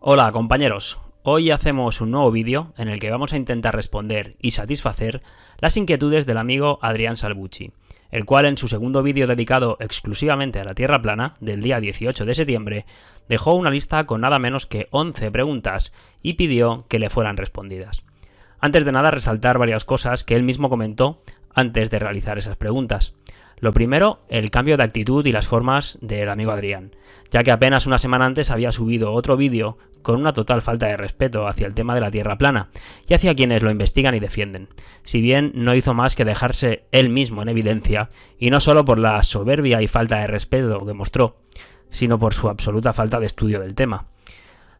Hola compañeros, hoy hacemos un nuevo vídeo en el que vamos a intentar responder y satisfacer las inquietudes del amigo Adrián Salvucci, el cual en su segundo vídeo dedicado exclusivamente a la Tierra plana, del día 18 de septiembre, dejó una lista con nada menos que 11 preguntas y pidió que le fueran respondidas. Antes de nada, resaltar varias cosas que él mismo comentó antes de realizar esas preguntas. Lo primero, el cambio de actitud y las formas del amigo Adrián, ya que apenas una semana antes había subido otro vídeo con una total falta de respeto hacia el tema de la Tierra plana y hacia quienes lo investigan y defienden, si bien no hizo más que dejarse él mismo en evidencia, y no solo por la soberbia y falta de respeto que mostró, sino por su absoluta falta de estudio del tema.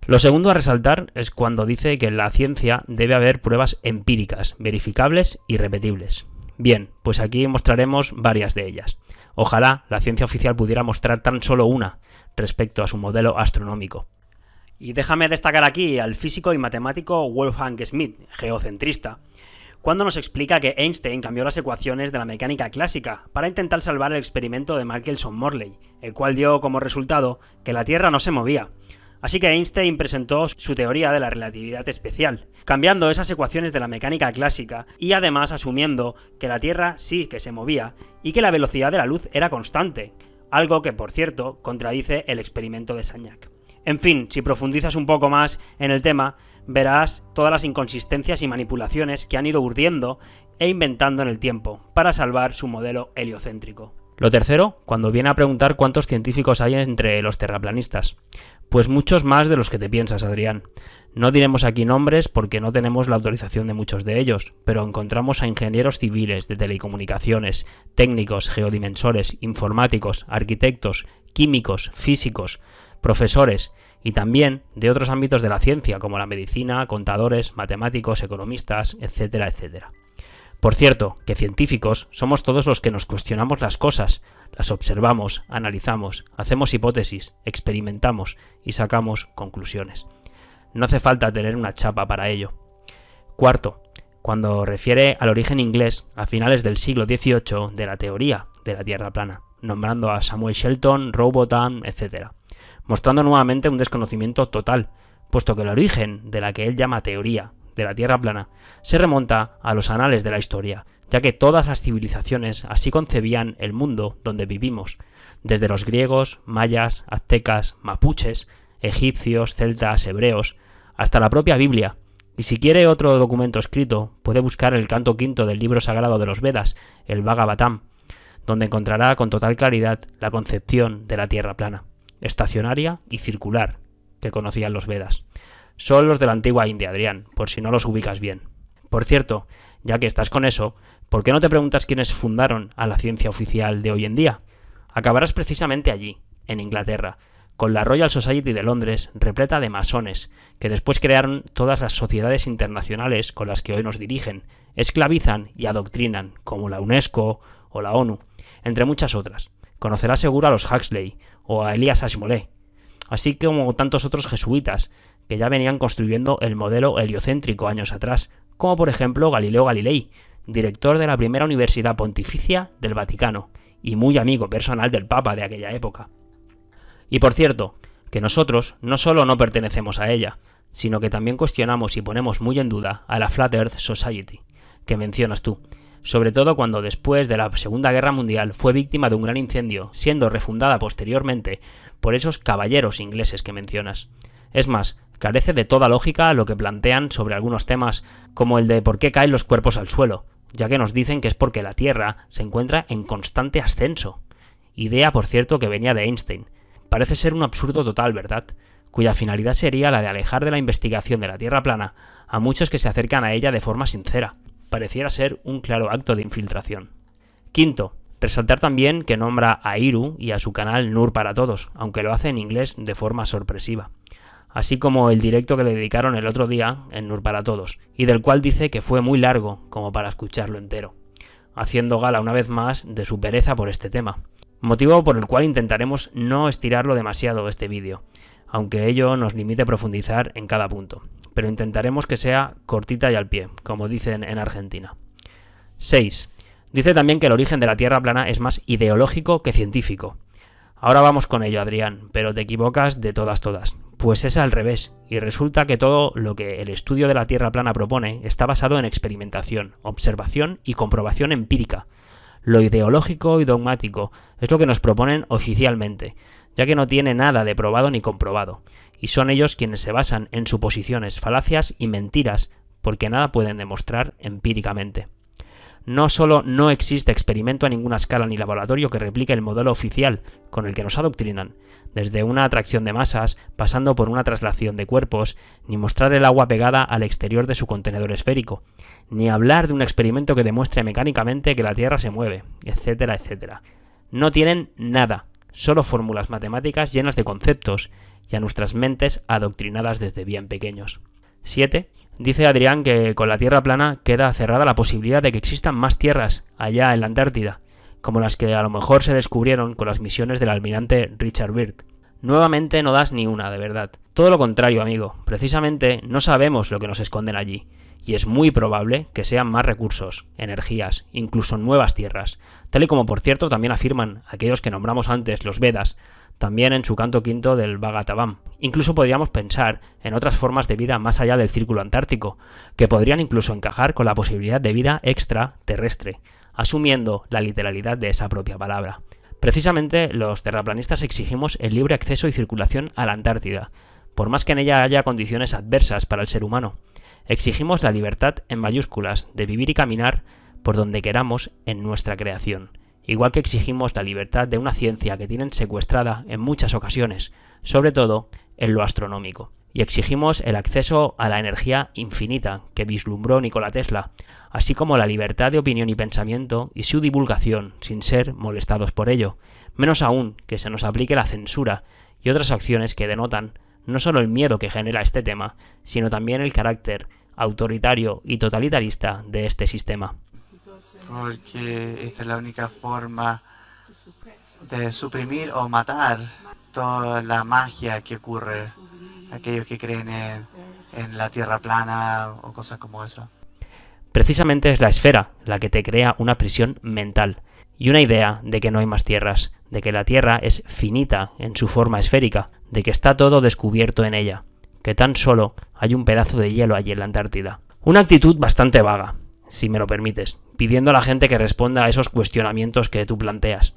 Lo segundo a resaltar es cuando dice que en la ciencia debe haber pruebas empíricas, verificables y repetibles. Bien, pues aquí mostraremos varias de ellas. Ojalá la ciencia oficial pudiera mostrar tan solo una respecto a su modelo astronómico. Y déjame destacar aquí al físico y matemático Wolfgang Schmidt, geocentrista, cuando nos explica que Einstein cambió las ecuaciones de la mecánica clásica para intentar salvar el experimento de Michelson-Morley, el cual dio como resultado que la Tierra no se movía. Así que Einstein presentó su teoría de la relatividad especial, cambiando esas ecuaciones de la mecánica clásica y además asumiendo que la Tierra sí que se movía y que la velocidad de la luz era constante, algo que, por cierto, contradice el experimento de Sagnac. En fin, si profundizas un poco más en el tema, verás todas las inconsistencias y manipulaciones que han ido urdiendo e inventando en el tiempo para salvar su modelo heliocéntrico. Lo tercero, cuando viene a preguntar cuántos científicos hay entre los terraplanistas. Pues muchos más de los que te piensas, Adrián. No diremos aquí nombres porque no tenemos la autorización de muchos de ellos, pero encontramos a ingenieros civiles, de telecomunicaciones, técnicos, geodimensores, informáticos, arquitectos, químicos, físicos, profesores y también de otros ámbitos de la ciencia como la medicina, contadores, matemáticos, economistas, etcétera, etcétera. Por cierto, que científicos somos todos los que nos cuestionamos las cosas, las observamos, analizamos, hacemos hipótesis, experimentamos y sacamos conclusiones. No hace falta tener una chapa para ello. Cuarto, cuando refiere al origen inglés a finales del siglo XVIII de la teoría de la Tierra plana, nombrando a Samuel Shelton, Rowbotham, etc., mostrando nuevamente un desconocimiento total, puesto que el origen de la que él llama teoría de la Tierra plana se remonta a los anales de la historia, ya que todas las civilizaciones así concebían el mundo donde vivimos, desde los griegos, mayas, aztecas, mapuches, egipcios, celtas, hebreos, hasta la propia Biblia. Y si quiere otro documento escrito, puede buscar el canto quinto del libro sagrado de los Vedas, el Bhagavatam, donde encontrará con total claridad la concepción de la Tierra plana, estacionaria y circular, que conocían los Vedas. Son los de la antigua India, Adrián, por si no los ubicas bien. Por cierto, ya que estás con eso, ¿por qué no te preguntas quiénes fundaron a la ciencia oficial de hoy en día? Acabarás precisamente allí, en Inglaterra, con la Royal Society de Londres repleta de masones, que después crearon todas las sociedades internacionales con las que hoy nos dirigen, esclavizan y adoctrinan, como la UNESCO o la ONU, entre muchas otras. Conocerás seguro a los Huxley o a Elias Ashmole, así como tantos otros jesuitas, que ya venían construyendo el modelo heliocéntrico años atrás, como por ejemplo Galileo Galilei, director de la primera universidad pontificia del Vaticano, y muy amigo personal del Papa de aquella época. Y por cierto, que nosotros no solo no pertenecemos a ella, sino que también cuestionamos y ponemos muy en duda a la Flat Earth Society, que mencionas tú, sobre todo cuando después de la Segunda Guerra Mundial fue víctima de un gran incendio, siendo refundada posteriormente por esos caballeros ingleses que mencionas. Es más, carece de toda lógica lo que plantean sobre algunos temas, como el de por qué caen los cuerpos al suelo, ya que nos dicen que es porque la Tierra se encuentra en constante ascenso. Idea, por cierto, que venía de Einstein. Parece ser un absurdo total, ¿verdad? Cuya finalidad sería la de alejar de la investigación de la Tierra plana a muchos que se acercan a ella de forma sincera. Pareciera ser un claro acto de infiltración. Quinto, resaltar también que nombra a Iru y a su canal Nur para Todos, aunque lo hace en inglés de forma sorpresiva, así como el directo que le dedicaron el otro día en Nur para Todos, y del cual dice que fue muy largo como para escucharlo entero, haciendo gala una vez más de su pereza por este tema, motivo por el cual intentaremos no estirarlo demasiado este vídeo, aunque ello nos limite a profundizar en cada punto, pero intentaremos que sea cortita y al pie, como dicen en Argentina. 6. Dice también que el origen de la Tierra plana es más ideológico que científico. Ahora vamos con ello, Adrián, pero te equivocas de todas, Pues es al revés, y resulta que todo lo que el estudio de la Tierra plana propone está basado en experimentación, observación y comprobación empírica. Lo ideológico y dogmático es lo que nos proponen oficialmente, ya que no tiene nada de probado ni comprobado, y son ellos quienes se basan en suposiciones, falacias y mentiras, porque nada pueden demostrar empíricamente. No solo no existe experimento a ninguna escala ni laboratorio que replique el modelo oficial con el que nos adoctrinan, desde una atracción de masas, pasando por una traslación de cuerpos, ni mostrar el agua pegada al exterior de su contenedor esférico, ni hablar de un experimento que demuestre mecánicamente que la Tierra se mueve, etcétera, etcétera. No tienen nada, solo fórmulas matemáticas llenas de conceptos, y a nuestras mentes adoctrinadas desde bien pequeños. 7. Dice Adrián que con la Tierra plana queda cerrada la posibilidad de que existan más tierras allá en la Antártida, como las que a lo mejor se descubrieron con las misiones del almirante Richard Byrd. Nuevamente no das ni una, de verdad. Todo lo contrario, amigo. Precisamente no sabemos lo que nos esconden allí, y es muy probable que sean más recursos, energías, incluso nuevas tierras, tal y como por cierto también afirman aquellos que nombramos antes, los Vedas, también en su canto quinto del Bhagavatam. Incluso podríamos pensar en otras formas de vida más allá del círculo antártico, que podrían incluso encajar con la posibilidad de vida extraterrestre, asumiendo la literalidad de esa propia palabra. Precisamente los terraplanistas exigimos el libre acceso y circulación a la Antártida, por más que en ella haya condiciones adversas para el ser humano. Exigimos la libertad en mayúsculas de vivir y caminar por donde queramos en nuestra creación. Igual que exigimos la libertad de una ciencia que tienen secuestrada en muchas ocasiones, sobre todo en lo astronómico. Y exigimos el acceso a la energía infinita que vislumbró Nikola Tesla, así como la libertad de opinión y pensamiento y su divulgación sin ser molestados por ello, menos aún que se nos aplique la censura y otras acciones que denotan no solo el miedo que genera este tema, sino también el carácter autoritario y totalitarista de este sistema. Porque esta es la única forma de suprimir o matar toda la magia que ocurre, aquellos que creen en la Tierra plana o cosas como eso. Precisamente es la esfera la que te crea una prisión mental y una idea de que no hay más tierras, de que la Tierra es finita en su forma esférica, de que está todo descubierto en ella, que tan solo hay un pedazo de hielo allí en la Antártida. Una actitud bastante vaga, si me lo permites, pidiendo a la gente que responda a esos cuestionamientos que tú planteas,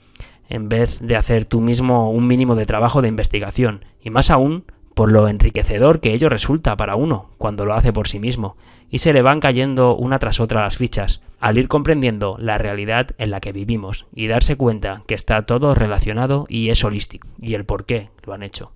en vez de hacer tú mismo un mínimo de trabajo de investigación, y más aún por lo enriquecedor que ello resulta para uno cuando lo hace por sí mismo, y se le van cayendo una tras otra las fichas, al ir comprendiendo la realidad en la que vivimos y darse cuenta que está todo relacionado y es holístico, y el por qué lo han hecho.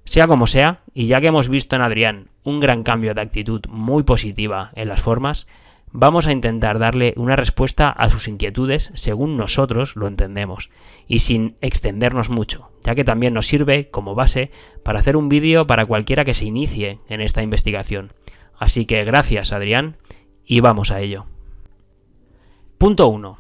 Sea como sea, y ya que hemos visto en Adrián un gran cambio de actitud muy positiva en las formas, vamos a intentar darle una respuesta a sus inquietudes según nosotros lo entendemos, y sin extendernos mucho, ya que también nos sirve como base para hacer un vídeo para cualquiera que se inicie en esta investigación. Así que gracias, Adrián, y vamos a ello. Punto 1.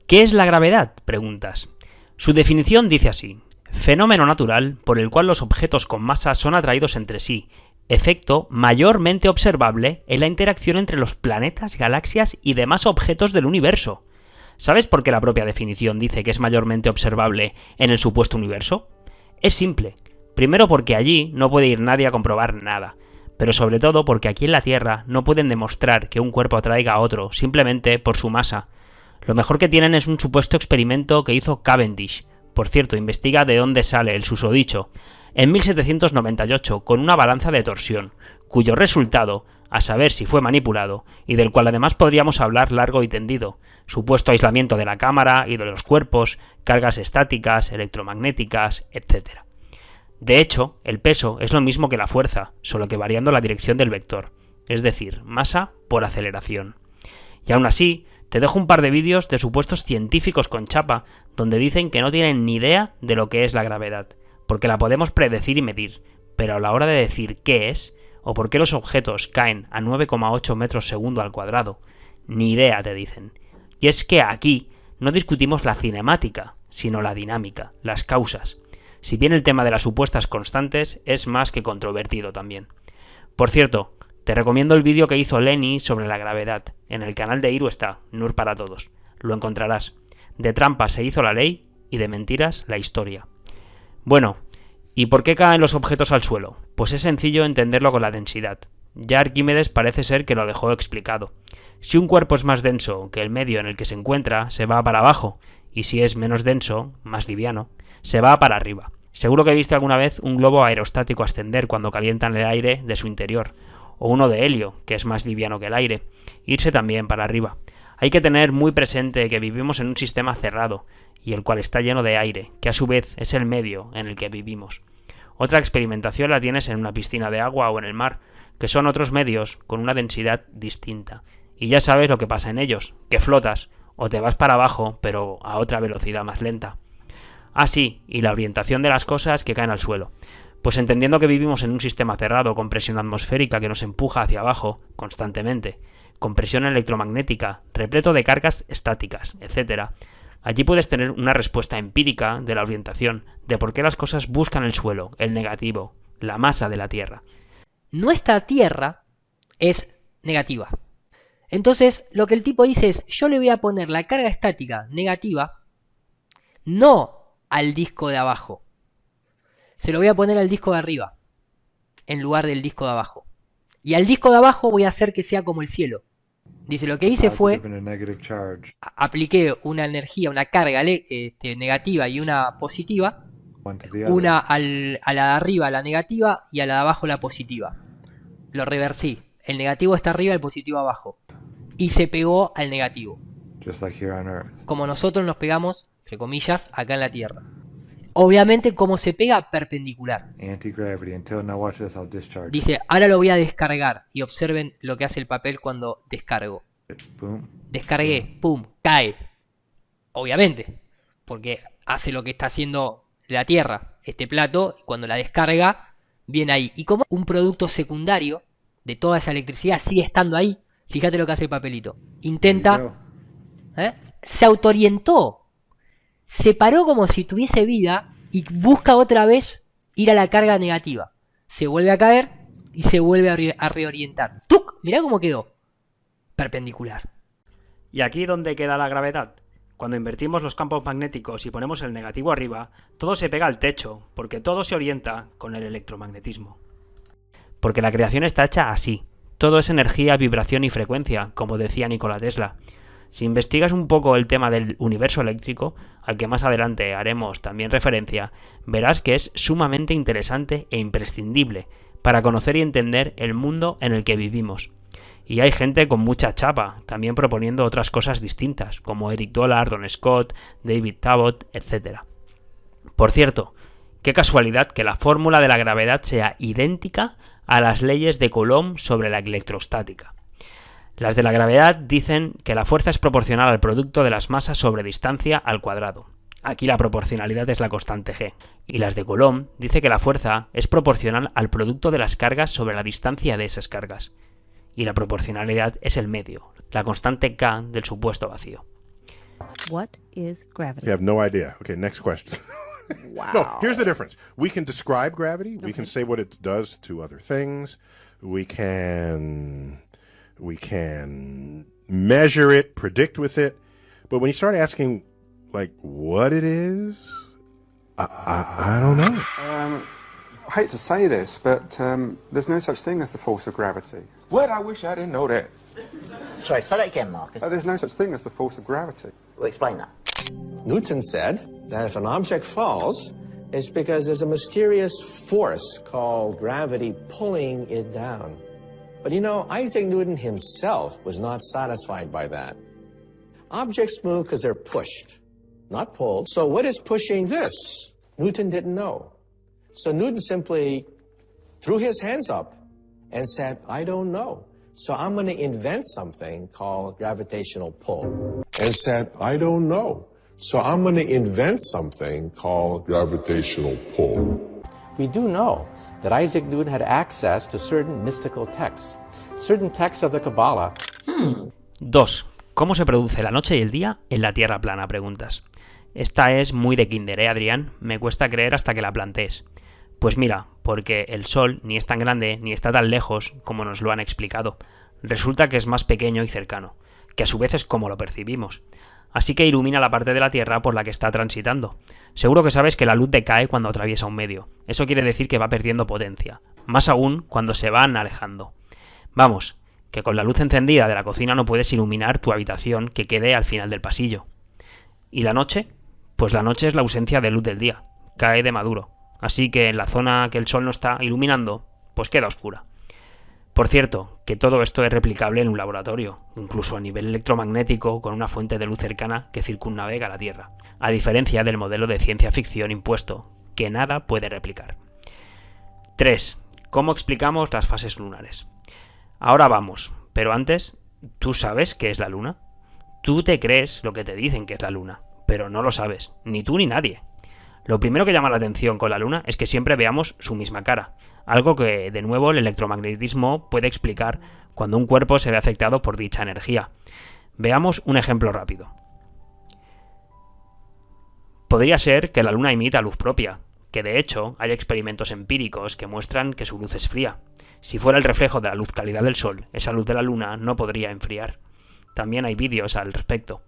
¿Qué es la gravedad?, preguntas. Su definición dice así: fenómeno natural por el cual los objetos con masa son atraídos entre sí, efecto mayormente observable en la interacción entre los planetas, galaxias y demás objetos del universo. ¿Sabes por qué la propia definición dice que es mayormente observable en el supuesto universo? Es simple. Primero porque allí no puede ir nadie a comprobar nada, pero sobre todo porque aquí en la Tierra no pueden demostrar que un cuerpo atraiga a otro simplemente por su masa. Lo mejor que tienen es un supuesto experimento que hizo Cavendish. Por cierto, investiga de dónde sale el susodicho. En 1798, con una balanza de torsión, cuyo resultado, a saber si fue manipulado, y del cual además podríamos hablar largo y tendido, supuesto aislamiento de la cámara y de los cuerpos, cargas estáticas, electromagnéticas, etc. De hecho, el peso es lo mismo que la fuerza, solo que variando la dirección del vector, es decir, masa por aceleración. Y aún así, te dejo un par de vídeos de supuestos científicos con chapa, donde dicen que no tienen ni idea de lo que es la gravedad, porque la podemos predecir y medir, pero a la hora de decir qué es, o por qué los objetos caen a 9,8 metros segundo al cuadrado, ni idea te dicen. Y es que aquí no discutimos la cinemática, sino la dinámica, las causas, si bien el tema de las supuestas constantes es más que controvertido también. Por cierto, te recomiendo el vídeo que hizo Lenny sobre la gravedad, en el canal de Iru está, Nur para todos, lo encontrarás. De trampas se hizo la ley y de mentiras la historia. Bueno, ¿Y por qué caen los objetos al suelo? Pues es sencillo entenderlo con la densidad. Ya Arquímedes parece ser que lo dejó explicado. Si un cuerpo es más denso que el medio en el que se encuentra, se va para abajo, y si es menos denso, más liviano, se va para arriba. Seguro que viste alguna vez un globo aerostático ascender cuando calientan el aire de su interior, o uno de helio, que es más liviano que el aire, irse también para arriba. Hay que tener muy presente que vivimos en un sistema cerrado, y el cual está lleno de aire, que a su vez es el medio en el que vivimos. Otra experimentación la tienes en una piscina de agua o en el mar, que son otros medios con una densidad distinta. Y ya sabes lo que pasa en ellos, que flotas, o te vas para abajo, pero a otra velocidad más lenta. Ah, sí, y la orientación de las cosas que caen al suelo. Pues entendiendo que vivimos en un sistema cerrado con presión atmosférica que nos empuja hacia abajo constantemente, con presión electromagnética, repleto de cargas estáticas, etc., allí puedes tener una respuesta empírica de la orientación, de por qué las cosas buscan el suelo, el negativo, la masa de la Tierra. Nuestra Tierra es negativa. Entonces, lo que el tipo dice es, yo le voy a poner la carga estática negativa, no al disco de abajo. Se lo voy a poner al disco de arriba, en lugar del disco de abajo. Y al disco de abajo voy a hacer que sea como el cielo. Dice, lo que hice fue, apliqué una energía, una carga negativa y una positiva, una a la de arriba la negativa y a la de abajo la positiva. Lo reversí. El negativo está arriba, el positivo abajo. Y se pegó al negativo. Como nosotros nos pegamos, entre comillas, acá en la Tierra. Obviamente, como se pega, perpendicular. Dice, ahora lo voy a descargar. Y observen lo que hace el papel cuando descargo. Descargué, pum, cae. Obviamente, porque hace lo que está haciendo la Tierra, este plato, y cuando la descarga, viene ahí. Y como un producto secundario de toda esa electricidad sigue estando ahí, fíjate lo que hace el papelito. Intenta, se autoorientó. Se paró como si tuviese vida y busca otra vez ir a la carga negativa. Se vuelve a caer y se vuelve a reorientar. ¡Tuc! Mirá cómo quedó. Perpendicular. ¿Y aquí dónde queda la gravedad? Cuando invertimos los campos magnéticos y ponemos el negativo arriba, todo se pega al techo, porque todo se orienta con el electromagnetismo. Porque la creación está hecha así. Todo es energía, vibración y frecuencia, como decía Nikola Tesla. Si investigas un poco el tema del universo eléctrico, al que más adelante haremos también referencia, verás que es sumamente interesante e imprescindible para conocer y entender el mundo en el que vivimos. Y hay gente con mucha chapa, también proponiendo otras cosas distintas, como Eric Dollard, Don Scott, David Tabot, etc. Por cierto, qué casualidad que la fórmula de la gravedad sea idéntica a las leyes de Coulomb sobre la electrostática. Las de la gravedad dicen que la fuerza es proporcional al producto de las masas sobre distancia al cuadrado. Aquí la proporcionalidad es la constante g. Y las de Coulomb dice que la fuerza es proporcional al producto de las cargas sobre la distancia de esas cargas. Y la proporcionalidad es el medio, la constante k del supuesto vacío. What is gravity? You have no idea. Okay, next question. Wow. No, here's the difference. We can describe gravity. We can say what it does to other things. We can measure it, predict with it. But when you start asking, like, what it is, I don't know. I hate to say this, but there's no such thing as the force of gravity. What? I wish I didn't know that. Sorry, say that again, Marcus. There's no such thing as the force of gravity. Well, explain that. Newton said that if an object falls, it's because there's a mysterious force called gravity pulling it down. But you know, Isaac Newton himself was not satisfied by that. Objects move because they're pushed, not pulled. So what is pushing this? Newton didn't know. So Newton simply threw his hands up and said, I don't know. So I'm going to invent something called gravitational pull. And said, I don't know. So I'm going to invent something called gravitational pull. We do know that Isaac Newton had access to certain mystical texts of the Kabbalah. 2. ¿Cómo se produce la noche y el día en la Tierra plana? Preguntas. Esta es muy de kinder, Adrián? Me cuesta creer hasta que la plantees. Pues mira, porque el Sol ni es tan grande ni está tan lejos como nos lo han explicado. Resulta que es más pequeño y cercano, que a su vez es como lo percibimos. así que ilumina la parte de la Tierra por la que está transitando. Seguro que sabes que la luz decae cuando atraviesa un medio. Eso quiere decir que va perdiendo potencia, más aún cuando se van alejando. Vamos, que con la luz encendida de la cocina no puedes iluminar tu habitación que quede al final del pasillo. ¿Y la noche? Pues la noche es la ausencia de luz del día, cae de maduro, así que en la zona que el sol no está iluminando, pues queda oscura. Por cierto, que todo esto es replicable en un laboratorio, incluso a nivel electromagnético con una fuente de luz cercana que circunnavega la Tierra, a diferencia del modelo de ciencia ficción impuesto, que nada puede replicar. 3. ¿Cómo explicamos las fases lunares? Ahora vamos, pero antes, ¿tú sabes qué es la Luna? Tú te crees lo que te dicen que es la Luna, pero no lo sabes, ni tú ni nadie. Lo primero que llama la atención con la Luna es que siempre veamos su misma cara, algo que, de nuevo, el electromagnetismo puede explicar cuando un cuerpo se ve afectado por dicha energía. Veamos un ejemplo rápido. Podría ser que la Luna imita luz propia, que de hecho hay experimentos empíricos que muestran que su luz es fría. Si fuera el reflejo de la luz cálida del Sol, esa luz de la Luna no podría enfriar. También hay vídeos al respecto.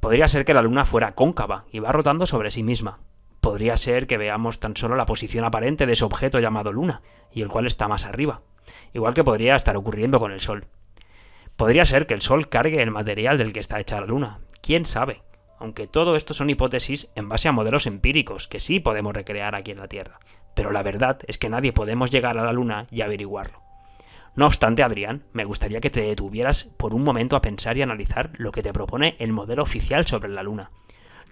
Podría ser que la Luna fuera cóncava y va rotando sobre sí misma. Podría ser que veamos tan solo la posición aparente de ese objeto llamado Luna, y el cual está más arriba, igual que podría estar ocurriendo con el Sol. Podría ser que el Sol cargue el material del que está hecha la Luna. ¿Quién sabe? Aunque todo esto son hipótesis en base a modelos empíricos que sí podemos recrear aquí en la Tierra. Pero la verdad es que nadie podemos llegar a la Luna y averiguarlo. No obstante, Adrián, me gustaría que te detuvieras por un momento a pensar y analizar lo que te propone el modelo oficial sobre la Luna.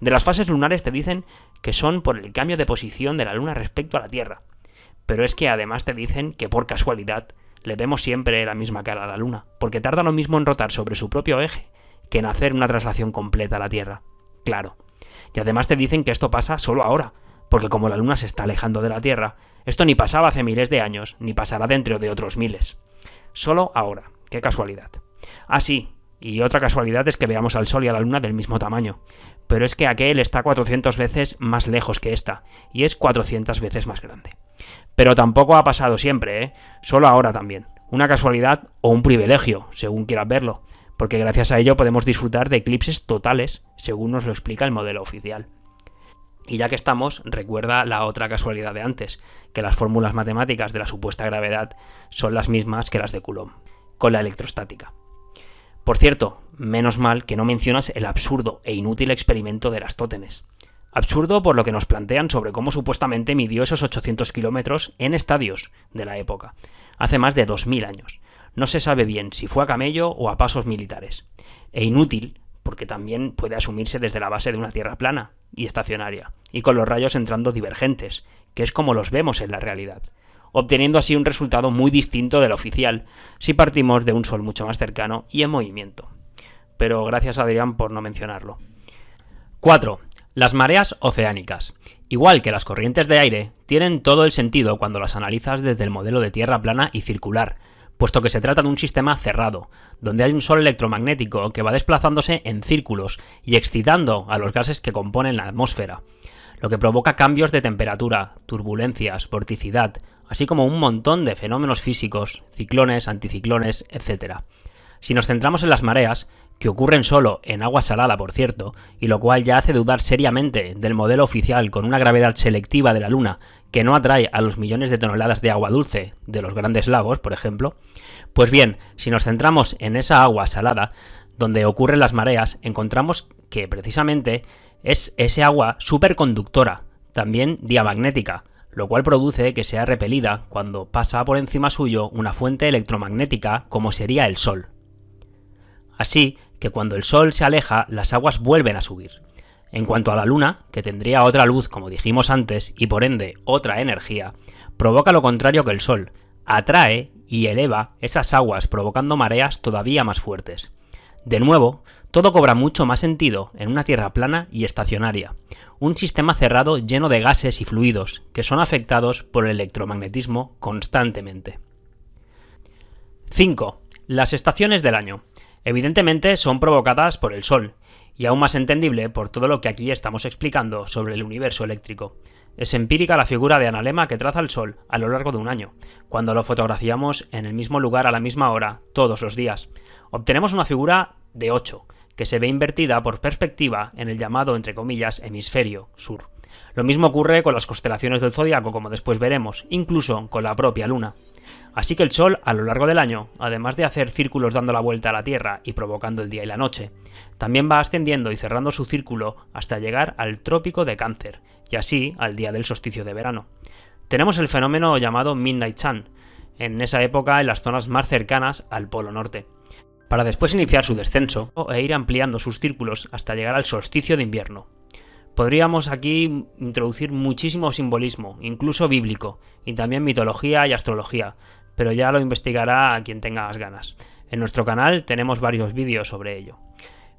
De las fases lunares te dicen que son por el cambio de posición de la Luna respecto a la Tierra. Pero es que además te dicen que por casualidad le vemos siempre la misma cara a la Luna, porque tarda lo mismo en rotar sobre su propio eje que en hacer una traslación completa a la Tierra. Claro. Y además te dicen que esto pasa solo ahora, porque como la Luna se está alejando de la Tierra, esto ni pasaba hace miles de años, ni pasará dentro de otros miles. Solo ahora. ¡Qué casualidad! Ah, sí, y otra casualidad es que veamos al Sol y a la Luna del mismo tamaño. Pero es que aquel está 400 veces más lejos que esta, y es 400 veces más grande. Pero tampoco ha pasado siempre, ¿eh? Solo ahora también. Una casualidad o un privilegio, según quieras verlo, porque gracias a ello podemos disfrutar de eclipses totales, según nos lo explica el modelo oficial. Y ya que estamos, recuerda la otra casualidad de antes, que las fórmulas matemáticas de la supuesta gravedad son las mismas que las de Coulomb, con la electrostática. Por cierto, menos mal que no mencionas el absurdo e inútil experimento de Eratosthenes. Absurdo por lo que nos plantean sobre cómo supuestamente midió esos 800 kilómetros en estadios de la época, hace más de 2000 años. No se sabe bien si fue a camello o a pasos militares. E inútil porque también puede asumirse desde la base de una Tierra plana y estacionaria, y con los rayos entrando divergentes, que es como los vemos en la realidad, obteniendo así un resultado muy distinto del oficial, si partimos de un Sol mucho más cercano y en movimiento. Pero gracias, Adrián, por no mencionarlo. 4. Las mareas oceánicas. Igual que las corrientes de aire, tienen todo el sentido cuando las analizas desde el modelo de Tierra plana y circular, puesto que se trata de un sistema cerrado, donde hay un sol electromagnético que va desplazándose en círculos y excitando a los gases que componen la atmósfera, lo que provoca cambios de temperatura, turbulencias, vorticidad, así como un montón de fenómenos físicos, ciclones, anticiclones, etc. Si nos centramos en las mareas, que ocurren solo en agua salada, por cierto, y lo cual ya hace dudar seriamente del modelo oficial con una gravedad selectiva de la Luna que no atrae a los millones de toneladas de agua dulce de los grandes lagos, por ejemplo, pues bien, si nos centramos en esa agua salada, donde ocurren las mareas, encontramos que precisamente es ese agua superconductora, también diamagnética, lo cual produce que sea repelida cuando pasa por encima suyo una fuente electromagnética como sería el Sol. Así que cuando el Sol se aleja, las aguas vuelven a subir. En cuanto a la Luna, que tendría otra luz como dijimos antes y por ende otra energía, provoca lo contrario que el Sol, atrae y eleva esas aguas provocando mareas todavía más fuertes. De nuevo, todo cobra mucho más sentido en una Tierra plana y estacionaria, un sistema cerrado lleno de gases y fluidos que son afectados por el electromagnetismo constantemente. 5. Las estaciones del año. Evidentemente son provocadas por el Sol, y aún más entendible por todo lo que aquí estamos explicando sobre el universo eléctrico. Es empírica la figura de analema que traza el Sol a lo largo de un año, cuando lo fotografiamos en el mismo lugar a la misma hora, todos los días. Obtenemos una figura de 8, que se ve invertida por perspectiva en el llamado, entre comillas, hemisferio sur. Lo mismo ocurre con las constelaciones del zodiaco, como después veremos, incluso con la propia luna. Así que el Sol, a lo largo del año, además de hacer círculos dando la vuelta a la Tierra y provocando el día y la noche, también va ascendiendo y cerrando su círculo hasta llegar al trópico de Cáncer, y así al día del solsticio de verano. Tenemos el fenómeno llamado Midnight Sun, en esa época en las zonas más cercanas al Polo Norte, para después iniciar su descenso e ir ampliando sus círculos hasta llegar al solsticio de invierno. Podríamos aquí introducir muchísimo simbolismo, incluso bíblico, y también mitología y astrología, pero ya lo investigará a quien tenga las ganas. En nuestro canal tenemos varios vídeos sobre ello.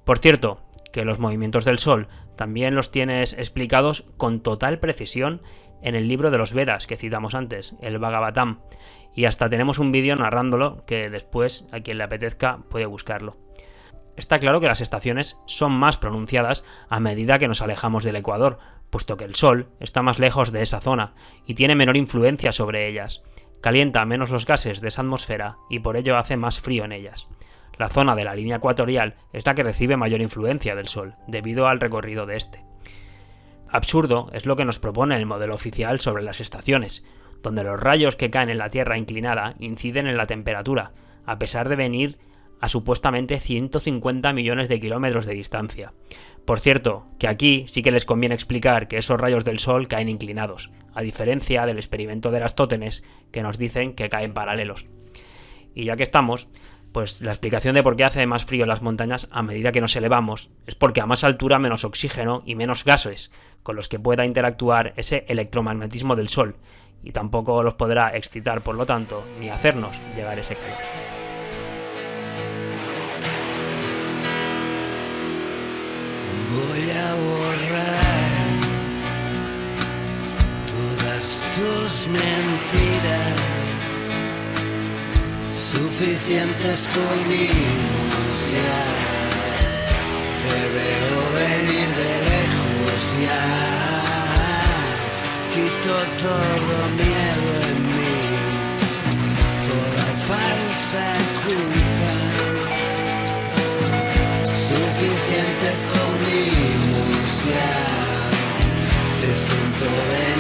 Por cierto, que los movimientos del Sol también los tienes explicados con total precisión en el libro de los Vedas que citamos antes, el Bhagavatam, y hasta tenemos un vídeo narrándolo que después, a quien le apetezca, puede buscarlo. Está claro que las estaciones son más pronunciadas a medida que nos alejamos del ecuador, puesto que el Sol está más lejos de esa zona y tiene menor influencia sobre ellas. Calienta menos los gases de esa atmósfera y por ello hace más frío en ellas. La zona de la línea ecuatorial es la que recibe mayor influencia del Sol, debido al recorrido de este. Absurdo es lo que nos propone el modelo oficial sobre las estaciones, donde los rayos que caen en la Tierra inclinada inciden en la temperatura, a pesar de venir a supuestamente 150 millones de kilómetros de distancia. Por cierto, que aquí sí que les conviene explicar que esos rayos del Sol caen inclinados, a diferencia del experimento de Eratosthenes, que nos dicen que caen paralelos. Y ya que estamos, pues la explicación de por qué hace más frío en las montañas a medida que nos elevamos es porque a más altura menos oxígeno y menos gases con los que pueda interactuar ese electromagnetismo del Sol, y tampoco los podrá excitar, por lo tanto, ni hacernos llegar ese calor. Voy a borrar todas tus mentiras, suficientes comimos ya. Te veo venir de lejos ya. Quito todo miedo en mí, toda falsa culpa. Suficiente comimos ya, te siento venir.